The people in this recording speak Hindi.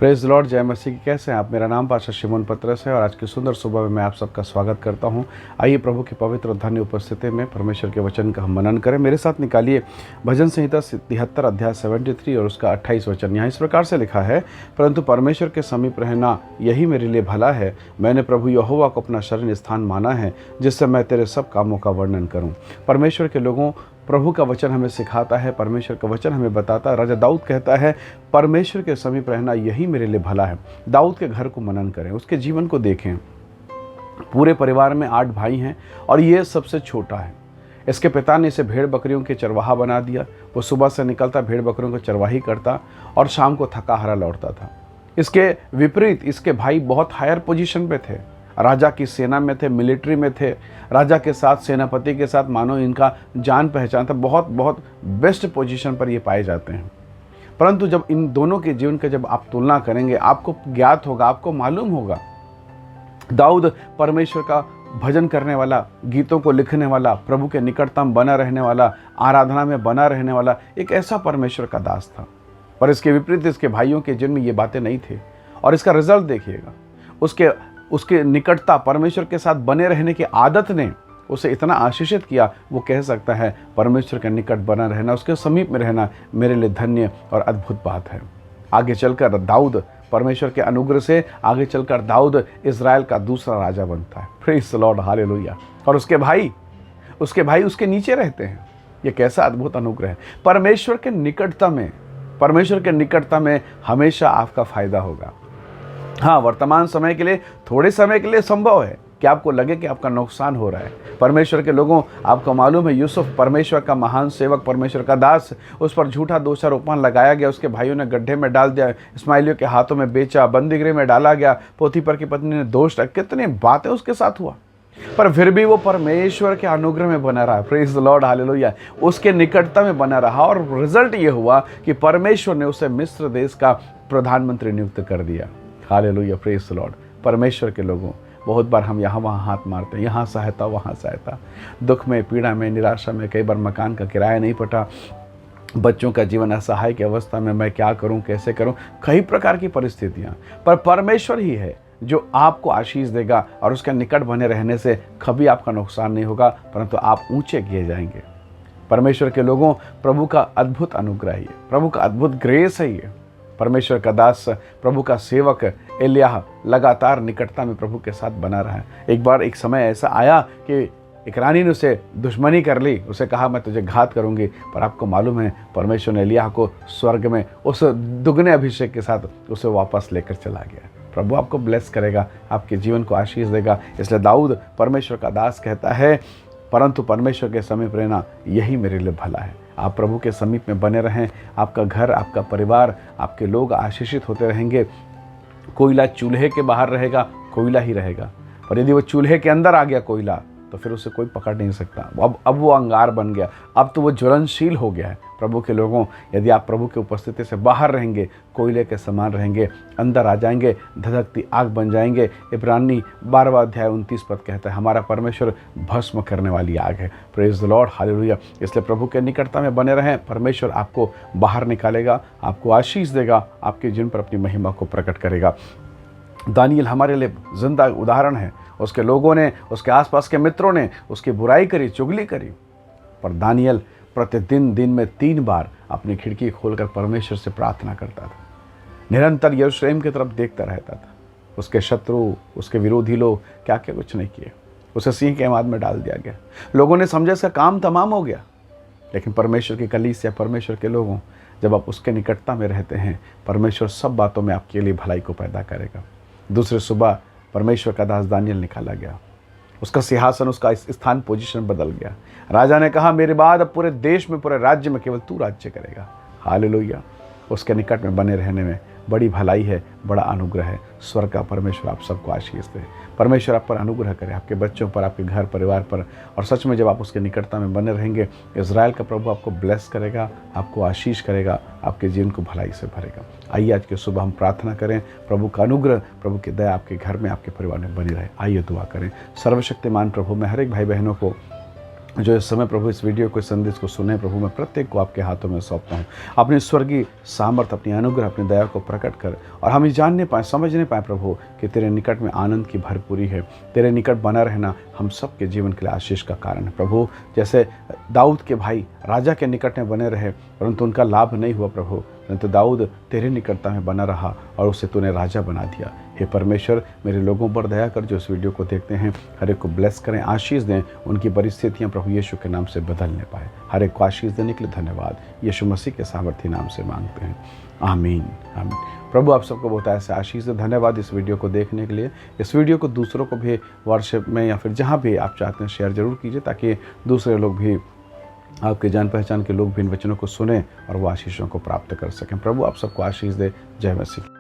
प्रेज लॉर्ड, जय मसीह की। कैसे हैं आप? मेरा नाम पास्टर शिमोन पत्रस है और आज की सुंदर सुबह में मैं आप सबका स्वागत करता हूं। आइए प्रभु की पवित्र और धन्य उपस्थिति में परमेश्वर के वचन का हम मनन करें। मेरे साथ निकालिए भजन संहिता 73 अध्याय 73 और उसका 28 वचन। यहाँ इस प्रकार से लिखा है, परंतु परमेश्वर के समीप रहना यही मेरे लिए भला है। मैंने प्रभु यहोवा को अपना शरण स्थान माना है, जिससे मैं तेरे सब कामों का वर्णन करूँ। परमेश्वर के लोगों, प्रभु का वचन हमें सिखाता है, परमेश्वर का वचन हमें बताता है। राजा दाऊद कहता है, परमेश्वर के समीप रहना यही मेरे लिए भला है। दाऊद के घर को मनन करें, उसके जीवन को देखें। पूरे परिवार में 8 भाई हैं और ये सबसे छोटा है। इसके पिता ने इसे भेड़ बकरियों के चरवाहा बना दिया। वो सुबह से निकलता, भेड़ बकरियों को चरवाही करता और शाम को थका हारा लौटता था। इसके विपरीत इसके भाई बहुत हायर पोजीशन पे थे, राजा की सेना में थे, मिलिट्री में थे, राजा के साथ, सेनापति के साथ मानो इनका जान पहचान था। बहुत बहुत बेस्ट पोजीशन पर ये पाए जाते हैं। परंतु जब इन दोनों के जीवन का जब आप तुलना करेंगे, आपको ज्ञात होगा, आपको मालूम होगा, दाऊद परमेश्वर का भजन करने वाला, गीतों को लिखने वाला, प्रभु के निकटतम बना रहने वाला, आराधना में बना रहने वाला एक ऐसा परमेश्वर का दास था। पर इसके विपरीत इसके भाइयों के जीवन में ये बातें नहीं थी। और इसका रिजल्ट देखिएगा, उसके निकटता, परमेश्वर के साथ बने रहने की आदत ने उसे इतना आशीषित किया, वो कह सकता है परमेश्वर के निकट बना रहना, उसके समीप में रहना मेरे लिए धन्य और अद्भुत बात है। आगे चलकर दाऊद, परमेश्वर के अनुग्रह से आगे चलकर दाऊद इज़राइल का दूसरा राजा बनता है। Praise the Lord, hallelujah. और उसके भाई उसके नीचे रहते हैं। ये कैसा अद्भुत अनुग्रह है। परमेश्वर के निकटता में हमेशा आपका फायदा होगा। हाँ, वर्तमान समय के लिए, थोड़े समय के लिए संभव है कि आपको लगे कि आपका नुकसान हो रहा है। परमेश्वर के लोगों, आपको मालूम है, यूसुफ परमेश्वर का महान सेवक, परमेश्वर का दास, उस पर झूठा दोषारोपण लगाया गया। उसके भाइयों ने गड्ढे में डाल दिया, इस्माइलियों के हाथों में बेचा, बंदीगृह में डाला गया, पोतीफर की पत्नी ने दोष रखा, कितनी बातें उसके साथ हुआ। पर फिर भी वो परमेश्वर के अनुग्रह में बना रहा। Praise the Lord, hallelujah. उसके निकटता में बना रहा और रिजल्ट ये हुआ कि परमेश्वर ने उसे मिस्र देश का प्रधानमंत्री नियुक्त कर दिया। Hallelujah, praise the Lord. परमेश्वर के लोगों, बहुत बार हम यहाँ वहाँ हाथ मारते हैं, यहाँ सहायता वहाँ सहायता, दुख में, पीड़ा में, निराशा में, कई बार मकान का किराया नहीं पटा, बच्चों का जीवन असहाय की अवस्था में, मैं क्या करूँ, कैसे करूँ, कई प्रकार की परिस्थितियाँ। पर परमेश्वर ही है जो आपको आशीष देगा और उसके निकट बने रहने से कभी आपका नुकसान नहीं होगा, परंतु आप ऊंचे किए जाएंगे। परमेश्वर के लोगों, प्रभु का अद्भुत अनुग्रह है, प्रभु का अद्भुत ग्रेस है ये। परमेश्वर का दास, प्रभु का सेवक एलिय्याह लगातार निकटता में प्रभु के साथ बना रहा है। एक बार एक समय ऐसा आया कि एक रानी ने उसे दुश्मनी कर ली, उसे कहा मैं तुझे घात करूंगी। पर आपको मालूम है, परमेश्वर ने एलिय्याह को स्वर्ग में उस दुगने अभिषेक के साथ उसे वापस लेकर चला गया। प्रभु आपको ब्लेस करेगा, आपके जीवन को आशीष देगा। इसलिए दाऊद परमेश्वर का दास कहता है, परंतु परमेश्वर के समीप रहना यही मेरे लिए भला है। आप प्रभु के समीप में बने रहें, आपका घर, आपका परिवार, आपके लोग आशीषित होते रहेंगे। कोयला चूल्हे के बाहर रहेगा, कोयला ही रहेगा। और यदि वो चूल्हे के अंदर आ गया कोयला, तो फिर उसे कोई पकड़ नहीं सकता। अब वो अंगार बन गया, अब तो वो ज्वलनशील हो गया है। प्रभु के लोगों, यदि आप प्रभु की उपस्थिति से बाहर रहेंगे, कोयले के समान रहेंगे, अंदर आ जाएंगे, धधकती आग बन जाएंगे। इब्रानी 12वां अध्याय 29 पद कहता है, हमारा परमेश्वर भस्म करने वाली आग है। Praise the Lord, hallelujah. इसलिए प्रभु के निकटता में बने रहें, परमेश्वर आपको बाहर निकालेगा, आपको आशीष देगा, आपके जीवन पर अपनी महिमा को प्रकट करेगा। दानियल हमारे लिए जिंदा उदाहरण है। उसके लोगों ने, उसके आसपास के मित्रों ने उसकी बुराई करी, चुगली करी, पर दानियल प्रतिदिन दिन में 3 बार अपनी खिड़की खोलकर परमेश्वर से प्रार्थना करता था। निरंतर यरूशलेम की तरफ देखता रहता था। उसके शत्रु, उसके विरोधी लोग क्या क्या कुछ नहीं किए। उसे सिंह के माद में डाल दिया गया। लोगों ने समझा इसका काम तमाम हो गया। लेकिन परमेश्वर की कलीसिया, परमेश्वर के लोगों, जब आप उसके निकटता में रहते हैं, परमेश्वर सब बातों में आपके लिए भलाई को पैदा करेगा। दूसरे सुबह परमेश्वर का दास दानियल निकाला गया। उसका सिंहासन, उसका स्थान, पोजीशन बदल गया। राजा ने कहा, मेरे बाद अब पूरे देश में, पूरे राज्य में केवल तू राज्य करेगा। हालेलुया। उसके निकट में बने रहने में बड़ी भलाई है, बड़ा अनुग्रह है। स्वर्ग का परमेश्वर आप सबको आशीष दे। परमेश्वर आप पर अनुग्रह करे, आपके बच्चों पर, आपके घर परिवार पर। और सच में जब आप उसके निकटता में बने रहेंगे, इज़राइल का प्रभु आपको ब्लेस करेगा, आपको आशीष करेगा, आपके जीवन को भलाई से भरेगा। आइए आज की सुबह हम प्रार्थना करें, प्रभु का अनुग्रह, प्रभु की दया आपके घर में, आपके परिवार में बनी रहे। आइए दुआ करें। सर्वशक्तिमान प्रभु, मैं हर एक भाई बहनों को जो इस समय प्रभु इस वीडियो को, इस संदेश को सुने प्रभु, मैं प्रत्येक को आपके हाथों में सौंपता हूँ। अपनी स्वर्गीय सामर्थ, अपनी अनुग्रह, अपनी दया को प्रकट कर और हम ये जानने पाएँ, समझने पाएँ प्रभु कि तेरे निकट में आनंद की भरपूरी है। तेरे निकट बना रहना हम सब के जीवन के लिए आशीष का कारण है प्रभु। जैसे दाऊद के भाई राजा के निकट में बने रहे परंतु उनका लाभ नहीं हुआ प्रभु, परंतु दाऊद तेरे निकटता में बना रहा और उसे तूने राजा बना दिया। हे परमेश्वर, मेरे लोगों पर दया कर जो इस वीडियो को देखते हैं, हर एक को ब्लेस करें, आशीष दें, उनकी परिस्थितियां प्रभु यीशु के नाम से बदलने पाए। हर एक को आशीष देने के लिए धन्यवाद, यीशु मसीह के सामर्थी नाम से मांगते हैं, आमीन आमीन। प्रभु आप सबको बहुत ऐसे आशीष दे। धन्यवाद इस वीडियो को देखने के लिए। इस वीडियो को दूसरों को भी व्हाट्सएप में या फिर जहाँ भी आप चाहते हैं शेयर जरूर कीजिए, ताकि दूसरे लोग भी, आपके जान पहचान के लोग भी इन वचनों को सुने और वो आशीषों को प्राप्त कर सकें। प्रभु आप सबको आशीष दे। जय मसीह।